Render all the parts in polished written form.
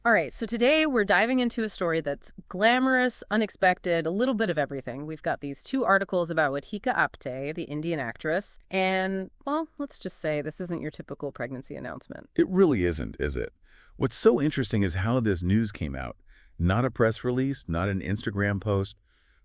All right, so today we're diving into a story that's glamorous, unexpected, a little bit of everything. We've got these two articles about Radhika Apte, the Indian actress, and, well, let's just say this isn't your typical pregnancy announcement. It really isn't, is it? What's so interesting is how this news came out. Not a press release, not an Instagram post,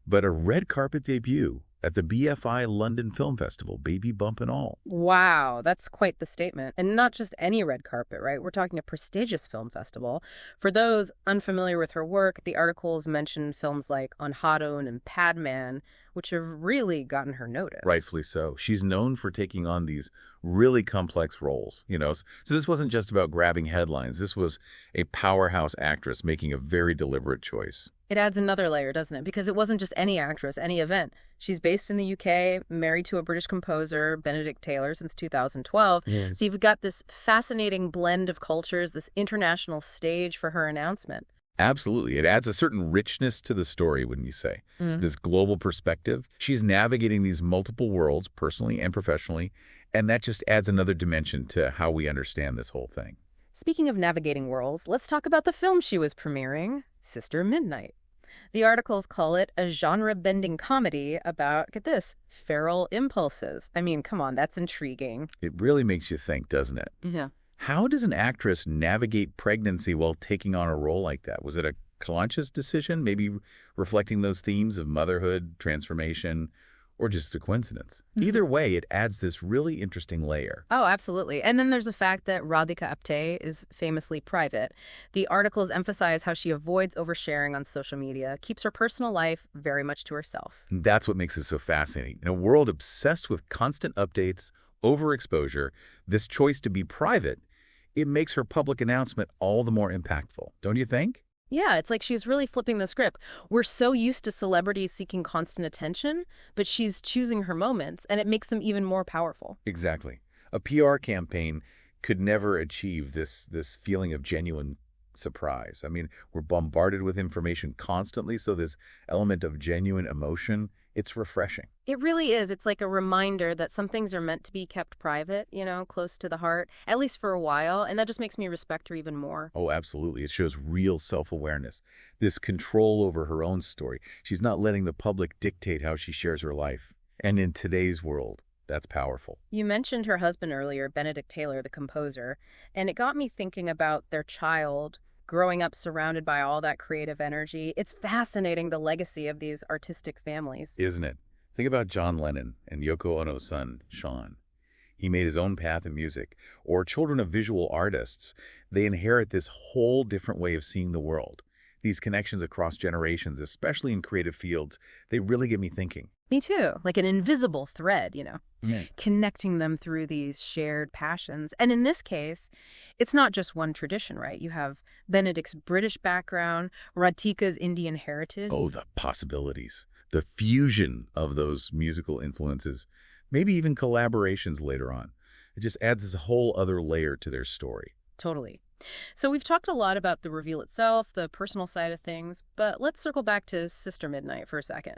but a red carpet debut at the BFI London Film Festival, baby bump and all. Wow, that's quite the statement. And not just any red carpet, right? We're talking a prestigious film festival. For those unfamiliar with her work, the articles mention films like Anhadon and Padman, which have really gotten her notice. Rightfully so. She's known for taking on these really complex roles, So this wasn't just about grabbing headlines. This was a powerhouse actress making a very deliberate choice. It adds another layer, doesn't it? Because it wasn't just any actress, any event. She's based in the UK, married to a British composer, Benedict Taylor, since 2012. Yeah. So you've got this fascinating blend of cultures, this international stage for her announcement. Absolutely. It adds a certain richness to the story, wouldn't you say? This global perspective. She's navigating these multiple worlds, personally and professionally, and that just adds another dimension to how we understand this whole thing. Speaking of navigating worlds, let's talk about the film she was premiering, Sister Midnight. The articles call it a genre-bending comedy about, get this, feral impulses. I mean, come on, that's intriguing. It really makes you think, doesn't it? Yeah. How does an actress navigate pregnancy while taking on a role like that? Was it a conscious decision, maybe reflecting those themes of motherhood, transformation, or just a coincidence? Either way, it adds this really interesting layer. Oh, absolutely. And then there's the fact that Radhika Apte is famously private. The articles emphasize how she avoids oversharing on social media, keeps her personal life very much to herself. And that's what makes it so fascinating. In a world obsessed with constant updates, overexposure, this choice to be private, it makes her public announcement all the more impactful, don't you think? Yeah, it's like she's really flipping the script. We're so used to celebrities seeking constant attention, but she's choosing her moments, and it makes them even more powerful. Exactly. A PR campaign could never achieve this feeling of genuine surprise. I mean, we're bombarded with information constantly, so this element of genuine emotion, it's refreshing. It really is. It's like a reminder that some things are meant to be kept private, close to the heart, at least for a while, and that just makes me respect her even more. Oh, absolutely. It shows real self-awareness, this control over her own story. She's not letting the public dictate how she shares her life. And in today's world, that's powerful. You mentioned her husband earlier, Benedict Taylor, the composer, and it got me thinking about their child growing up surrounded by all that creative energy. It's fascinating, the legacy of these artistic families. Isn't it? Think about John Lennon and Yoko Ono's son, Sean. He made his own path in music. Or children of visual artists. They inherit this whole different way of seeing the world. These connections across generations, especially in creative fields, they really get me thinking. Me too. Like an invisible thread, Yeah. connecting them through these shared passions. And in this case, it's not just one tradition, right? You have Benedict's British background, Radhika's Indian heritage. Oh, the possibilities. The fusion of those musical influences, maybe even collaborations later on. It just adds this whole other layer to their story. Totally. So we've talked a lot about the reveal itself, the personal side of things, but let's circle back to Sister Midnight for a second.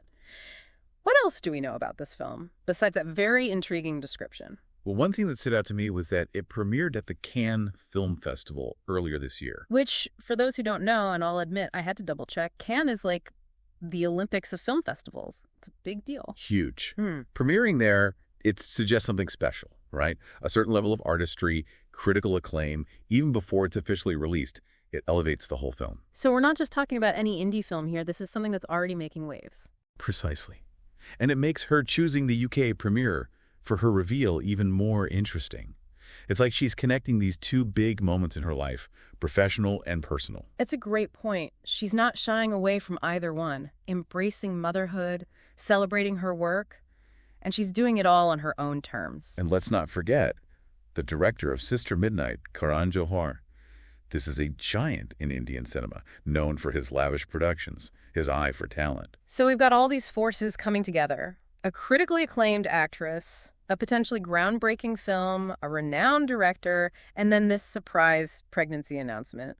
What else do we know about this film, besides that very intriguing description? Well, one thing that stood out to me was that it premiered at the Cannes Film Festival earlier this year. Which, for those who don't know, and I'll admit I had to double check, Cannes is like the Olympics of film festivals. It's a big deal. Huge. Premiering there, it suggests something special, right? A certain level of artistry, critical acclaim, even before it's officially released. It elevates the whole film. So we're not just talking about any indie film here. This is something that's already making waves. Precisely. And it makes her choosing the UK premiere for her reveal even more interesting. It's like she's connecting these two big moments in her life, professional and personal. It's a great point. She's not shying away from either one, embracing motherhood, celebrating her work, and she's doing it all on her own terms. And let's not forget the director of Sister Midnight, Karan Johar. This is a giant in Indian cinema, known for his lavish productions, his eye for talent. So we've got all these forces coming together. A critically acclaimed actress, a potentially groundbreaking film, a renowned director, and then this surprise pregnancy announcement,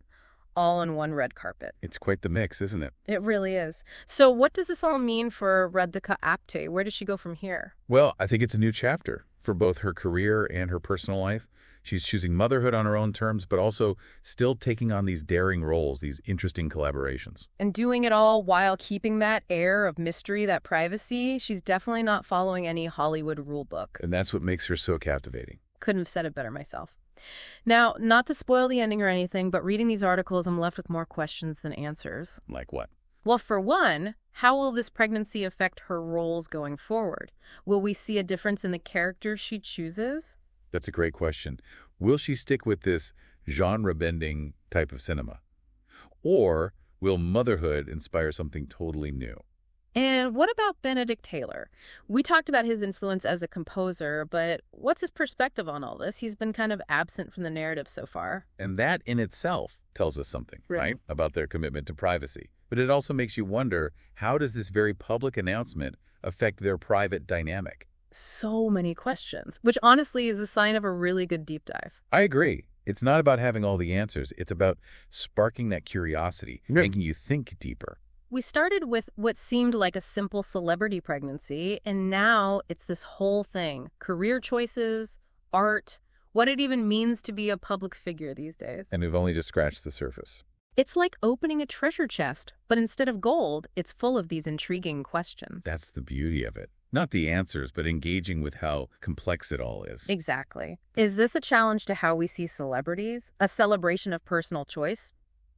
all on one red carpet. It's quite the mix, isn't it? It really is. So what does this all mean for Radhika Apte? Where does she go from here? Well, I think it's a new chapter for both her career and her personal life. She's choosing motherhood on her own terms, but also still taking on these daring roles, these interesting collaborations. And doing it all while keeping that air of mystery, that privacy. She's definitely not following any Hollywood rule book. And that's what makes her so captivating. Couldn't have said it better myself. Now, not to spoil the ending or anything, but reading these articles, I'm left with more questions than answers. Like what? Well, for one, how will this pregnancy affect her roles going forward? Will we see a difference in the characters she chooses? That's a great question. Will she stick with this genre-bending type of cinema? Or will motherhood inspire something totally new? And what about Benedict Taylor? We talked about his influence as a composer, but what's his perspective on all this? He's been kind of absent from the narrative so far. And that in itself tells us something, right? About their commitment to privacy. But it also makes you wonder, how does this very public announcement affect their private dynamic? So many questions, which honestly is a sign of a really good deep dive. I agree. It's not about having all the answers. It's about sparking that curiosity, making you think deeper. We started with what seemed like a simple celebrity pregnancy, and now it's this whole thing. Career choices, art, what it even means to be a public figure these days. And we've only just scratched the surface. It's like opening a treasure chest, but instead of gold, it's full of these intriguing questions. That's the beauty of it. Not the answers, but engaging with how complex it all is. Exactly. Is this a challenge to how we see celebrities? A celebration of personal choice?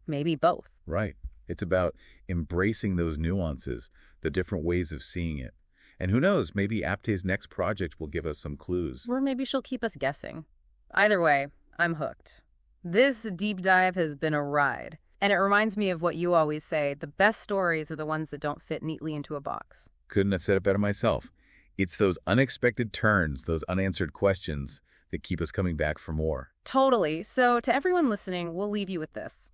Maybe both. Right. It's about embracing those nuances, the different ways of seeing it. And who knows, maybe Apte's next project will give us some clues. Or maybe she'll keep us guessing. Either way, I'm hooked. This deep dive has been a ride. And it reminds me of what you always say, the best stories are the ones that don't fit neatly into a box. Couldn't have said it better myself. It's those unexpected turns, those unanswered questions that keep us coming back for more. Totally. So to everyone listening, we'll leave you with this.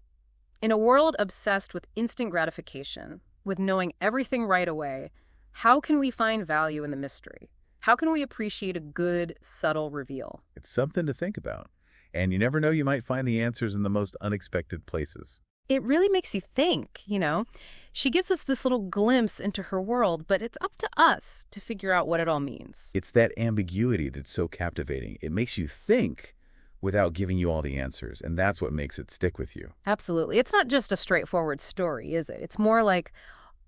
In a world obsessed with instant gratification, with knowing everything right away, how can we find value in the mystery? How can we appreciate a good, subtle reveal? It's something to think about. And you never know, you might find the answers in the most unexpected places. It really makes you think, you know? She gives us this little glimpse into her world, but it's up to us to figure out what it all means. It's that ambiguity that's so captivating. It makes you think without giving you all the answers, and that's what makes it stick with you. Absolutely. It's not just a straightforward story, is it? It's more like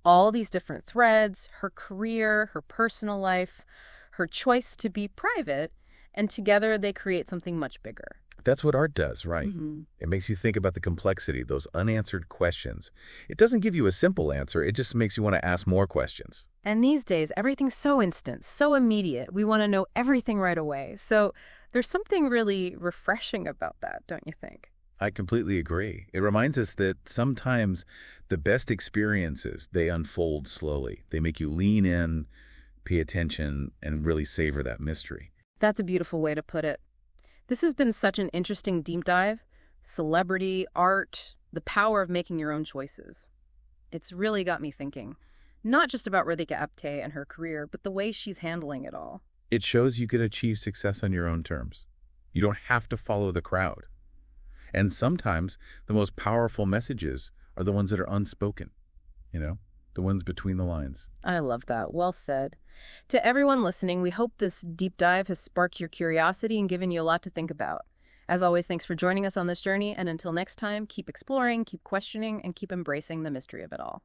all these different threads, her career, her personal life, her choice to be private, and together they create something much bigger. That's what art does, right? It makes you think about the complexity, those unanswered questions. It doesn't give you a simple answer. It just makes you want to ask more questions. And these days, everything's so instant, so immediate. We want to know everything right away. So there's something really refreshing about that, don't you think? I completely agree. It reminds us that sometimes the best experiences, they unfold slowly. They make you lean in, pay attention, and really savor that mystery. That's a beautiful way to put it. This has been such an interesting deep dive. Celebrity, art, the power of making your own choices. It's really got me thinking, not just about Radhika Apte and her career, but the way she's handling it all. It shows you can achieve success on your own terms. You don't have to follow the crowd. And sometimes the most powerful messages are the ones that are unspoken, the ones between the lines. I love that. Well said. To everyone listening, we hope this deep dive has sparked your curiosity and given you a lot to think about. As always, thanks for joining us on this journey. And until next time, keep exploring, keep questioning, and keep embracing the mystery of it all.